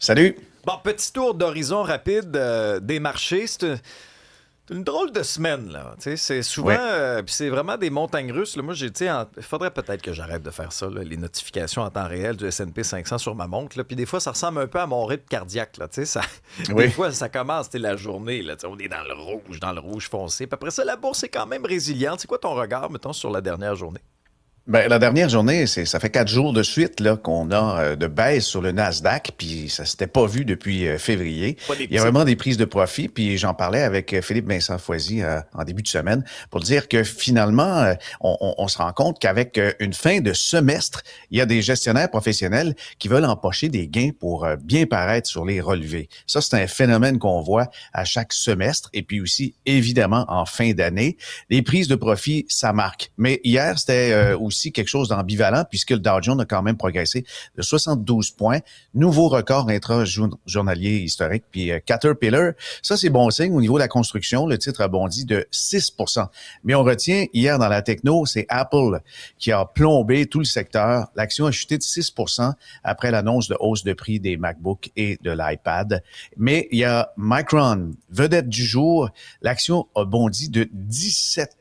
Salut! Bon, petit tour d'horizon rapide des marchés. C'est une drôle de semaine, là. Tu sais, c'est souvent, Oui. puis c'est vraiment des montagnes russes, là. Moi, j'ai, tu sais, il faudrait peut-être que j'arrête de faire ça, là, les notifications en temps réel du S&P 500 sur ma montre, là. Puis des fois, ça ressemble un peu à mon rythme cardiaque, là. Tu sais, ça, des Oui. fois, ça commence, tu sais, la journée, là. Tu sais, on est dans le rouge foncé. Puis après ça, la bourse est quand même résiliente. C'est quoi ton regard, mettons, sur la dernière journée? Ben, la dernière journée, ça fait 4 jours de suite là, qu'on a de baisse sur le Nasdaq, puis ça s'était pas vu depuis février. Pas des Il y a petits. vraiment des prises de profit, puis j'en parlais avec Philippe Vincent Foisy en début de semaine pour dire que finalement, on se rend compte qu'avec une fin de semestre, il y a des gestionnaires professionnels qui veulent empocher des gains pour bien paraître sur les relevés. Ça, c'est un phénomène qu'on voit à chaque semestre, et puis aussi, évidemment, en fin d'année. Les prises de profit, ça marque. Mais hier, c'était aussi quelque chose d'ambivalent puisque le Dow Jones a quand même progressé de 72 points. Nouveau record intra-journalier historique. Puis Caterpillar, ça c'est bon signe. Au niveau de la construction, le titre a bondi de 6 Mais on retient hier dans la techno, c'est Apple qui a plombé tout le secteur. L'action a chuté de 6 après l'annonce de hausse de prix des MacBooks et de l'iPad. Mais il y a Micron, vedette du jour. L'action a bondi de 17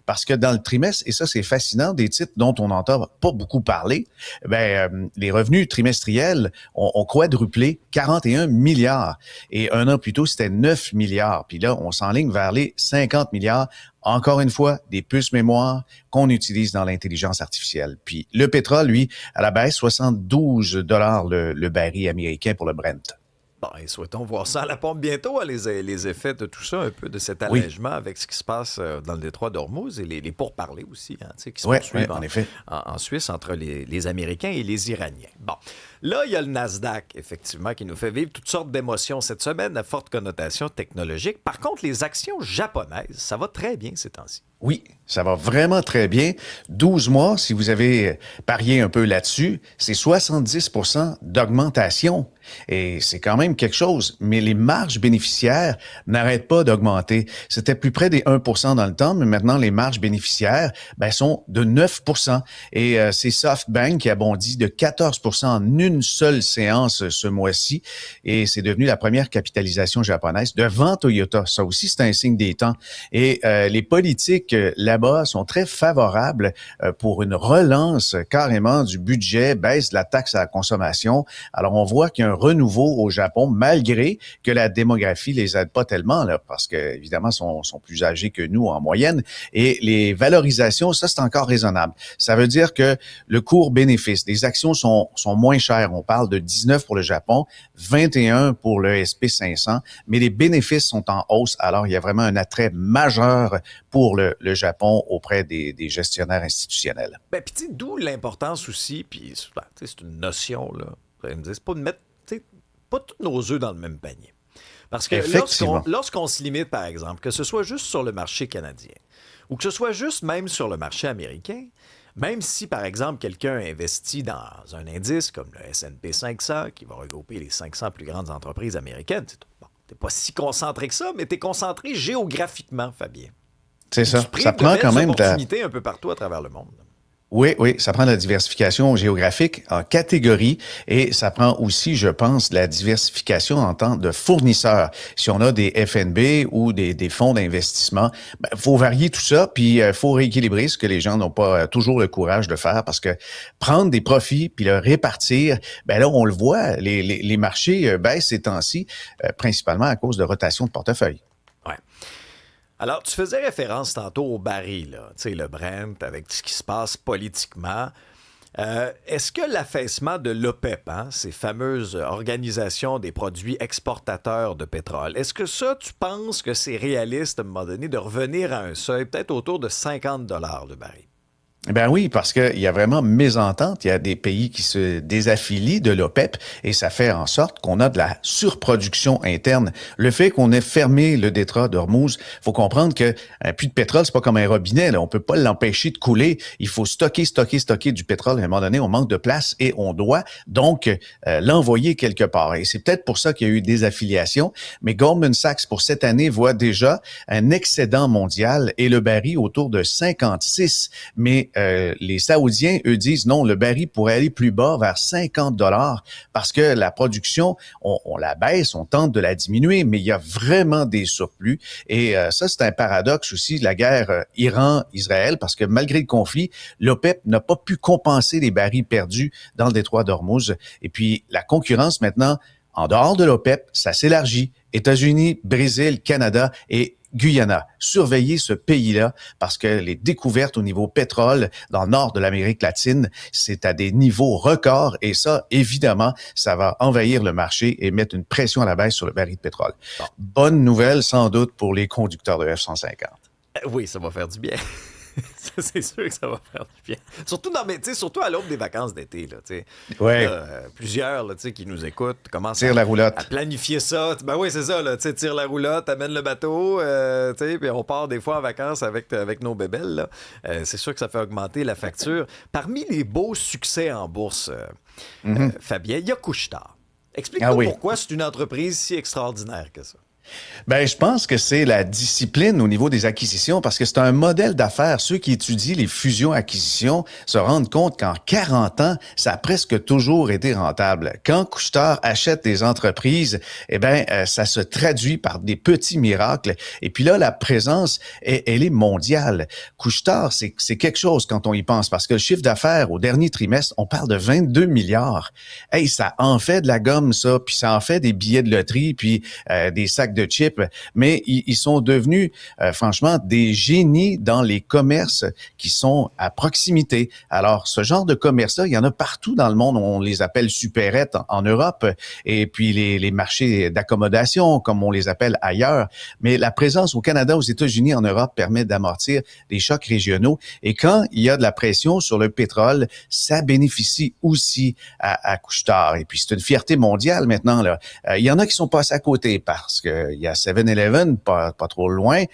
parce que dans le trimestre, et ça c'est fascinant, des titres dont on n'entend pas beaucoup parler, les revenus trimestriels ont quadruplé 41 milliards. Et un an plus tôt, c'était 9 milliards. Puis là, on s'enligne vers les 50 milliards. Encore une fois, des puces mémoire qu'on utilise dans l'intelligence artificielle. Puis le pétrole, lui, à la baisse, 72 dollars le baril américain pour le Brent. Bon, et souhaitons voir ça à la pompe bientôt, hein, les effets de tout ça, un peu de cet Oui, allègement avec ce qui se passe dans le détroit d'Ormuz et les pourparlers aussi, hein, tu sais, qui se oui, poursuivent en effet. en Suisse entre les Américains et les Iraniens. Bon, là, il y a le Nasdaq, effectivement, qui nous fait vivre toutes sortes d'émotions cette semaine à forte connotation technologique. Par contre, les actions japonaises, ça va très bien ces temps-ci. Oui, ça va vraiment très bien. 12 mois, si vous avez parié un peu là-dessus, c'est 70 d'augmentation. Et c'est quand même quelque chose. Mais les marges bénéficiaires n'arrêtent pas d'augmenter. C'était plus près des 1 dans le temps, mais maintenant, les marges bénéficiaires sont de 9 Et c'est SoftBank qui a bondi de 14 en une seule séance ce mois-ci. Et c'est devenu la première capitalisation japonaise devant Toyota. Ça aussi, c'est un signe des temps. Et les politiques là-bas sont très favorables pour une relance carrément du budget, baisse de la taxe à la consommation. Alors, on voit qu'il y a un renouveau au Japon, malgré que la démographie les aide pas tellement, là, parce que évidemment, sont plus âgés que nous en moyenne. Et les valorisations, ça, c'est encore raisonnable. Ça veut dire que le cours-bénéfice, les actions sont moins chères. On parle de 19 pour le Japon, 21 pour le S&P 500, mais les bénéfices sont en hausse. Alors, il y a vraiment un attrait majeur pour le Japon auprès des gestionnaires institutionnels. Ben, puis tu sais, d'où l'importance aussi, puis ben, tu sais, c'est une notion, là. Vous allez me dire, c'est pas de mettre, tu sais, pas tous nos œufs dans le même panier. Parce que Effectivement. lorsqu'on se limite, par exemple, que ce soit juste sur le marché canadien ou que ce soit juste même sur le marché américain, même si, par exemple, quelqu'un investit dans un indice comme le S&P 500, qui va regrouper les 500 plus grandes entreprises américaines, bon, t'es pas si concentré que ça, mais t'es concentré géographiquement, Fabien. C'est Et tu ça. Ça prives de prend quand belles même de la... opportunités un peu partout à travers le monde. Oui, oui, ça prend de la diversification géographique en catégories et ça prend aussi, je pense, de la diversification en tant de fournisseurs. Si on a des FNB ou des fonds d'investissement, faut varier tout ça, puis faut rééquilibrer ce que les gens n'ont pas toujours le courage de faire parce que prendre des profits puis le répartir, là, on le voit, les marchés baissent ces temps-ci, principalement à cause de rotation de portefeuille. Ouais. Alors, tu faisais référence tantôt au baril, là, tu sais, le Brent, avec ce qui se passe politiquement. Est-ce que l'affaissement de l'OPEP, hein, ces fameuses organisations des produits exportateurs de pétrole, est-ce que ça, tu penses que c'est réaliste à un moment donné de revenir à un seuil peut-être autour de 50 le baril? Ben oui, parce qu'il y a vraiment mésentente. Il y a des pays qui se désaffilient de l'OPEP et ça fait en sorte qu'on a de la surproduction interne. Le fait qu'on ait fermé le détroit d'Ormuz, faut comprendre que un puits de pétrole, c'est pas comme un robinet, là. On peut pas l'empêcher de couler. Il faut stocker du pétrole. À un moment donné, on manque de place et on doit donc l'envoyer quelque part. Et c'est peut-être pour ça qu'il y a eu des affiliations. Mais Goldman Sachs, pour cette année, voit déjà un excédent mondial et le baril autour de 56. Mais les Saoudiens, eux, disent non, le baril pourrait aller plus bas, vers 50 $ parce que la production, on la baisse, on tente de la diminuer, mais il y a vraiment des surplus. Et ça, c'est un paradoxe aussi, la guerre Iran-Israël, parce que malgré le conflit, l'OPEP n'a pas pu compenser les barils perdus dans le détroit d'Ormuz. Et puis, la concurrence maintenant, en dehors de l'OPEP, ça s'élargit. États-Unis, Brésil, Canada et Guyana. Surveillez ce pays-là parce que les découvertes au niveau pétrole dans le nord de l'Amérique latine, c'est à des niveaux records et ça, évidemment, ça va envahir le marché et mettre une pression à la baisse sur le baril de pétrole. Bon. Bonne nouvelle, sans doute, pour les conducteurs de F-150. Oui, ça va faire du bien. Ça, c'est sûr que ça va faire du bien. Surtout à l'aube des vacances d'été. Là, ouais. Plusieurs là, qui nous écoutent commencent Tire la roulotte. À planifier ça. Ben oui, c'est ça. Là, tire la roulotte, amène le bateau. Puis on part des fois en vacances avec nos bébelles. Là. C'est sûr que ça fait augmenter la facture. Parmi les beaux succès en bourse, Fabien, il y a Couche-Tard. Explique-nous pourquoi c'est une entreprise si extraordinaire que ça. Ben, je pense que c'est la discipline au niveau des acquisitions parce que c'est un modèle d'affaires. Ceux qui étudient les fusions-acquisitions se rendent compte qu'en 40 ans, ça a presque toujours été rentable. Quand Couche-Tard achète des entreprises, eh ben, ça se traduit par des petits miracles. Et puis là, la présence, elle est mondiale. Couche-Tard, c'est quelque chose quand on y pense parce que le chiffre d'affaires au dernier trimestre, on parle de 22 milliards. Hey, ça en fait de la gomme, ça, puis ça en fait des billets de loterie, puis des sacs de chips, mais ils sont devenus, franchement, des génies dans les commerces qui sont à proximité. Alors, ce genre de commerce-là, il y en a partout dans le monde. On les appelle supérettes en Europe, et puis les marchés d'accommodation, comme on les appelle ailleurs. Mais la présence au Canada, aux États-Unis, en Europe, permet d'amortir des chocs régionaux. Et quand il y a de la pression sur le pétrole, ça bénéficie aussi à Couche-Tard. Et puis, c'est une fierté mondiale maintenant, là. Il y en a qui sont passés à côté parce que il y a 7-Eleven, pas trop loin.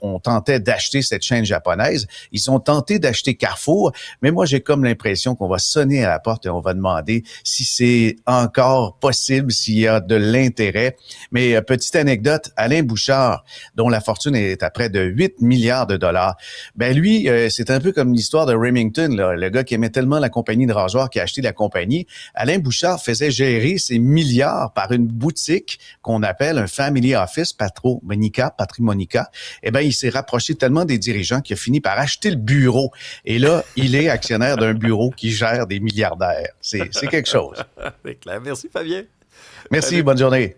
On tentait d'acheter cette chaîne japonaise. Ils ont tenté d'acheter Carrefour, mais moi, j'ai comme l'impression qu'on va sonner à la porte et on va demander si c'est encore possible, s'il y a de l'intérêt. Mais petite anecdote, Alain Bouchard, dont la fortune est à près de 8 milliards de dollars, ben lui, c'est un peu comme l'histoire de Remington, là, le gars qui aimait tellement la compagnie de rasoirs qui a acheté la compagnie. Alain Bouchard faisait gérer ses milliards par une boutique qu'on appelle un family office, Patrimonica. Eh ben, il s'est rapproché tellement des dirigeants qu'il a fini par acheter le bureau. Et là, il est actionnaire d'un bureau qui gère des milliardaires. C'est quelque chose. C'est clair. Merci, Fabien. Merci, Salut. bonne journée.